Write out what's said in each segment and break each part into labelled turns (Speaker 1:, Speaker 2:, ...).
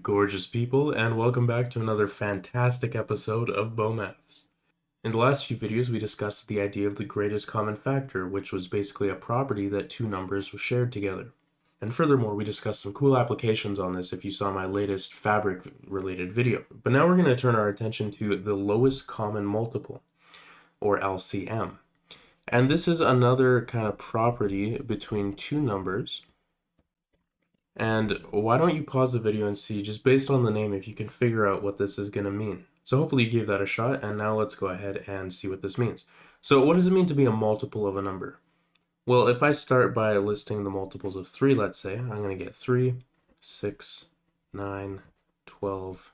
Speaker 1: gorgeous people, and welcome back to another fantastic episode of Maths. In the last few videos, we discussed the idea of the greatest common factor, which was basically a property that two numbers were shared together. And furthermore, we discussed some cool applications on this if you saw my latest fabric-related video. But now we're going to turn our attention to the lowest common multiple, or LCM. And this is another kind of property between two numbers. And why don't you pause the video and see, just based on the name, if you can figure out what this is going to mean. So hopefully you gave that a shot, and now let's go ahead and see what this means. So what does it mean to be a multiple of a number? Well, if I start by listing the multiples of 3, let's say, I'm going to get 3, 6, 9, 12,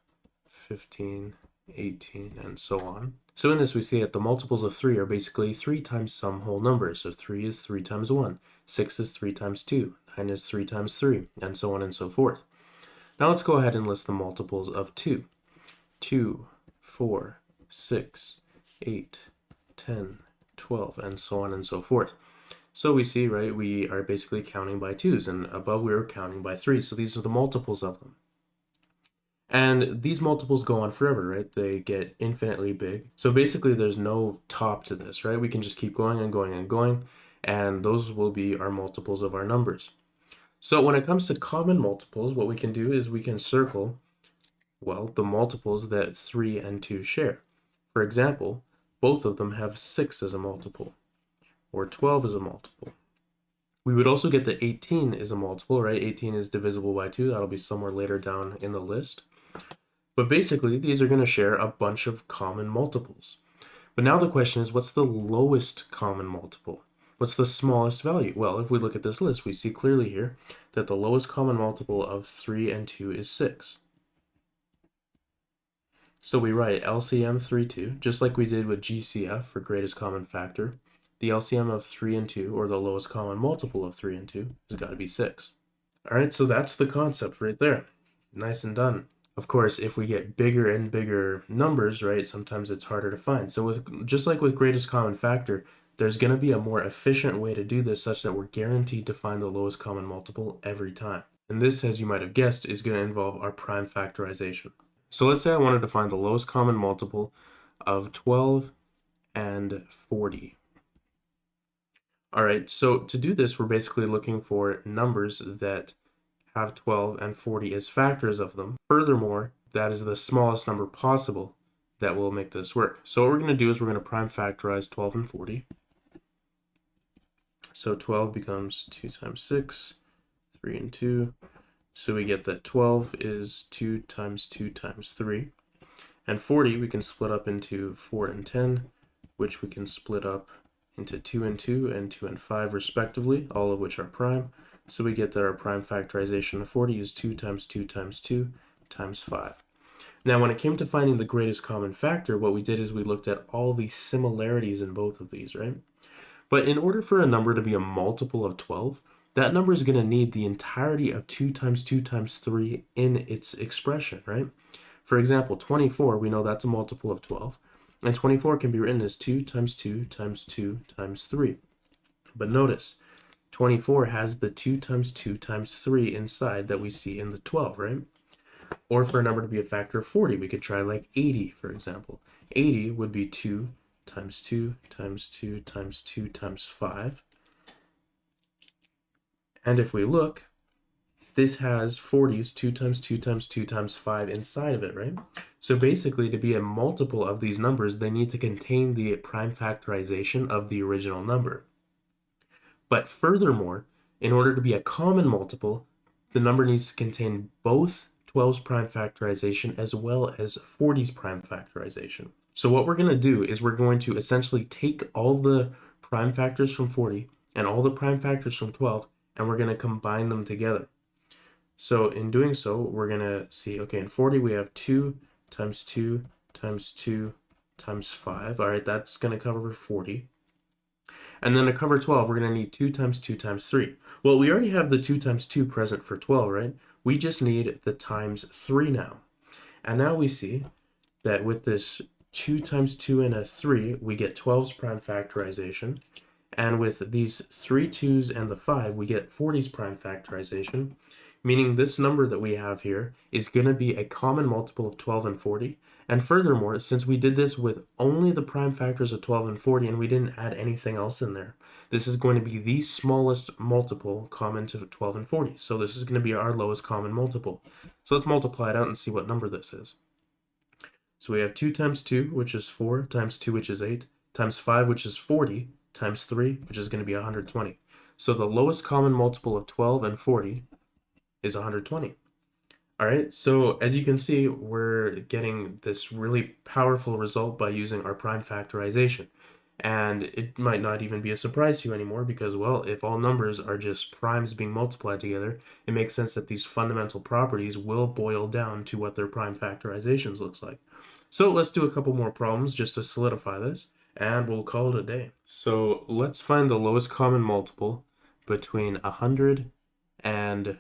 Speaker 1: 15, 18, and so on. So in this, we see that the multiples of 3 are basically 3 times some whole numbers. So 3 is 3 times 1, 6 is 3 times 2, 9 is 3 times 3, and so on and so forth. Now let's go ahead and list the multiples of 2. 2, 4, 6, 8, 10, 12, and so on and so forth. So we see, right, we are basically counting by 2s, and above we were counting by 3. So these are the multiples of them. And these multiples go on forever, right? They get infinitely big. So basically there's no top to this, right? We can just keep going and going and going, and those will be our multiples of our numbers. So when it comes to common multiples, what we can do is we can circle, well, the multiples that 3 and 2 share. For example, both of them have 6 as a multiple, or 12 as a multiple. We would also get that 18 is a multiple, right? 18 is divisible by 2. That'll be somewhere later down in the list. But basically, these are going to share a bunch of common multiples. But now the question is, what's the lowest common multiple? What's the smallest value? Well, if we look at this list, we see clearly here that the lowest common multiple of 3 and 2 is 6. So we write LCM 3, 2, just like we did with GCF for greatest common factor. The LCM of 3 and 2, or the lowest common multiple of 3 and 2, has got to be 6. All right, so that's the concept right there. Nice and done. Of course, if we get bigger and bigger numbers, right, sometimes it's harder to find. So just like with greatest common factor, there's going to be a more efficient way to do this such that we're guaranteed to find the lowest common multiple every time. And this, as you might have guessed, is going to involve our prime factorization. So let's say I wanted to find the lowest common multiple of 12 and 40. All right, so to do this, we're basically looking for numbers that have 12 and 40 as factors of them. Furthermore, that is the smallest number possible that will make this work. So what we're going to do is we're going to prime factorize 12 and 40. So 12 becomes 2 times 6, 3 and 2. So we get that 12 is 2 times 2 times 3. And 40 we can split up into 4 and 10, which we can split up into 2 and 2 and 2 and 5 respectively, all of which are prime. So we get that our prime factorization of 40 is 2 times 2 times 2 times 5. Now, when it came to finding the greatest common factor, what we did is we looked at all the similarities in both of these, right? But in order for a number to be a multiple of 12, that number is going to need the entirety of 2 times 2 times 3 in its expression, right? For example, 24, we know that's a multiple of 12. And 24 can be written as 2 times 2 times 2 times 3. But notice, 24 has the 2 times 2 times 3 inside that we see in the 12, right? Or for a number to be a factor of 40, we could try like 80, for example. 80 would be 2 times 2 times 2 times 2 times 5. And if we look, this has 40's 2 times 2 times 2 times 5 inside of it, right? So basically, to be a multiple of these numbers, they need to contain the prime factorization of the original number. But furthermore, in order to be a common multiple, the number needs to contain both 12's prime factorization as well as 40's prime factorization. So what we're going to do is we're going to essentially take all the prime factors from 40 and all the prime factors from 12, and we're going to combine them together. So in doing so, we're going to see, okay, in 40 we have 2 times 2 times 2 times 5. All right, that's going to cover 40. And then to cover 12, we're going to need 2 times 2 times 3. Well, we already have the 2 times 2 present for 12, right? We just need the times 3 now. And now we see that with this 2 times 2 and a 3, we get 12's prime factorization. And with these 3 2's and the 5, we get 40's prime factorization. meaning this number that we have here is going to be a common multiple of 12 and 40. And furthermore, since we did this with only the prime factors of 12 and 40 and we didn't add anything else in there, this is going to be the smallest multiple common to 12 and 40. So this is going to be our lowest common multiple. So let's multiply it out and see what number this is. So we have 2 times 2, which is 4, times 2, which is 8, times 5, which is 40, times 3, which is going to be 120. So the lowest common multiple of 12 and 40 is 120. All right, so as you can see, we're getting this really powerful result by using our prime factorization. And it might not even be a surprise to you anymore because, well, if all numbers are just primes being multiplied together, it makes sense that these fundamental properties will boil down to what their prime factorizations looks like. So let's do a couple more problems just to solidify this, and we'll call it a day. So let's find the lowest common multiple between 100 and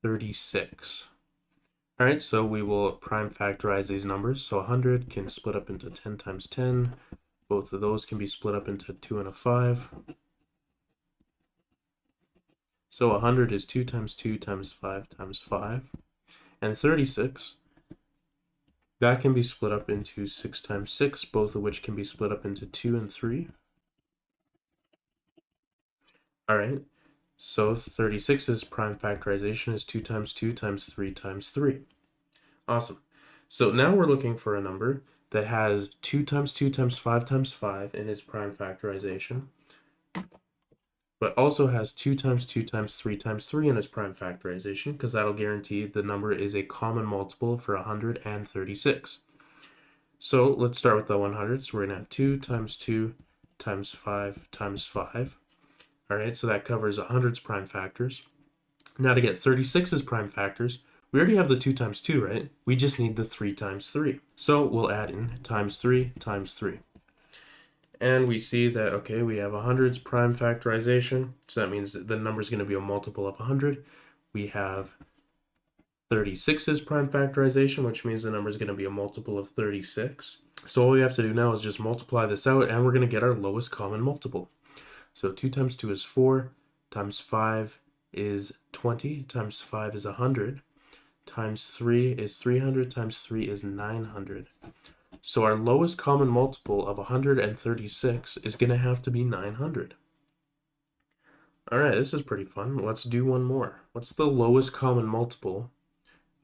Speaker 1: 36. All right, so we will prime factorize these numbers. So 100 can split up into 10 times 10. Both of those can be split up into 2 and a 5. So 100 is 2 times 2 times 5 times 5. And 36, that can be split up into 6 times 6, both of which can be split up into 2 and 3. All right, so 36's prime factorization is 2 times 2 times 3 times 3. Awesome. So now we're looking for a number that has 2 times 2 times 5 times 5 in its prime factorization, but also has 2 times 2 times 3 times 3 in its prime factorization, because that'll guarantee the number is a common multiple for 136. So let's start with the 100. So we're going to have 2 times 2 times 5 times 5. All right, so that covers 100's prime factors. Now to get 36's prime factors, we already have the 2 times 2, right? We just need the 3 times 3. So we'll add in times 3 times 3. And we see that, okay, we have 100's prime factorization. So that means that the number is going to be a multiple of 100. We have 36's prime factorization, which means the number is going to be a multiple of 36. So all we have to do now is just multiply this out, and we're going to get our lowest common multiple. So 2 times 2 is 4, times 5 is 20, times 5 is 100, times 3 is 300, times 3 is 900. So our lowest common multiple of 136 is going to have to be 900. All right, this is pretty fun. Let's do one more. What's the lowest common multiple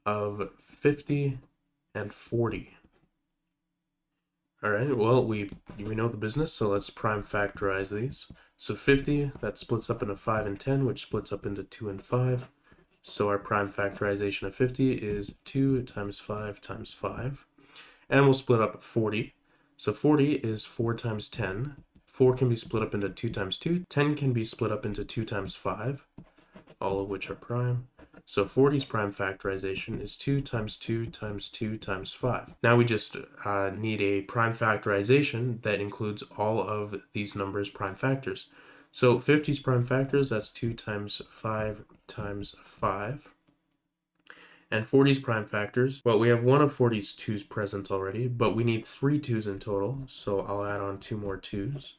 Speaker 1: of 50 and 40? All right, well, we know the business, so let's prime factorize these. So 50, that splits up into 5 and 10, which splits up into 2 and 5. So our prime factorization of 50 is 2 times 5 times 5. And we'll split up 40. So 40 is 4 times 10. 4 can be split up into 2 times 2. 10 can be split up into 2 times 5, all of which are prime. So 40's prime factorization is 2 times 2 times 2 times 5. Now we just need a prime factorization that includes all of these numbers' prime factors. So 50's prime factors, that's 2 times 5 times 5. And 40's prime factors, well, we have one of 40's 2's present already, but we need 3 2's in total, so I'll add on 2 more 2's.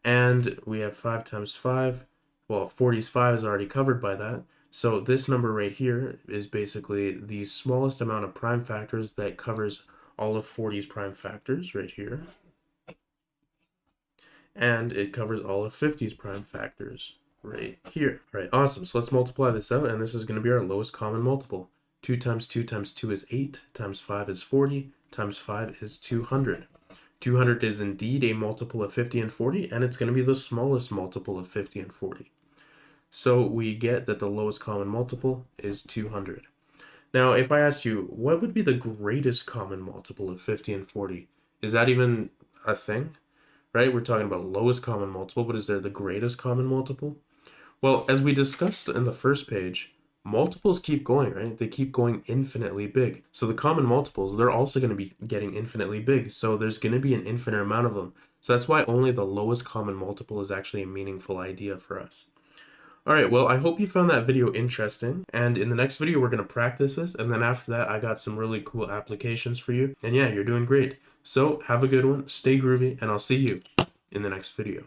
Speaker 1: And we have 5 times 5. Well, 40's 5 is already covered by that. So this number right here is basically the smallest amount of prime factors that covers all of 40's prime factors right here. And it covers all of 50's prime factors right here. All right, awesome. So let's multiply this out, and this is going to be our lowest common multiple. 2 times 2 times 2 is 8, times 5 is 40, times 5 is 200. 200 is indeed a multiple of 50 and 40, and it's going to be the smallest multiple of 50 and 40. So we get that the lowest common multiple is 200. Now, if I asked you, what would be the greatest common multiple of 50 and 40? Is that even a thing? Right? We're talking about lowest common multiple, but is there the greatest common multiple? Well, as we discussed in the first page, multiples keep going, right? They keep going infinitely big. So the common multiples, they're also going to be getting infinitely big. So there's going to be an infinite amount of them. So that's why only the lowest common multiple is actually a meaningful idea for us. All right, well, I hope you found that video interesting. And in the next video, we're going to practice this. And then after that, I got some really cool applications for you. And yeah, you're doing great. So have a good one, stay groovy, and I'll see you in the next video.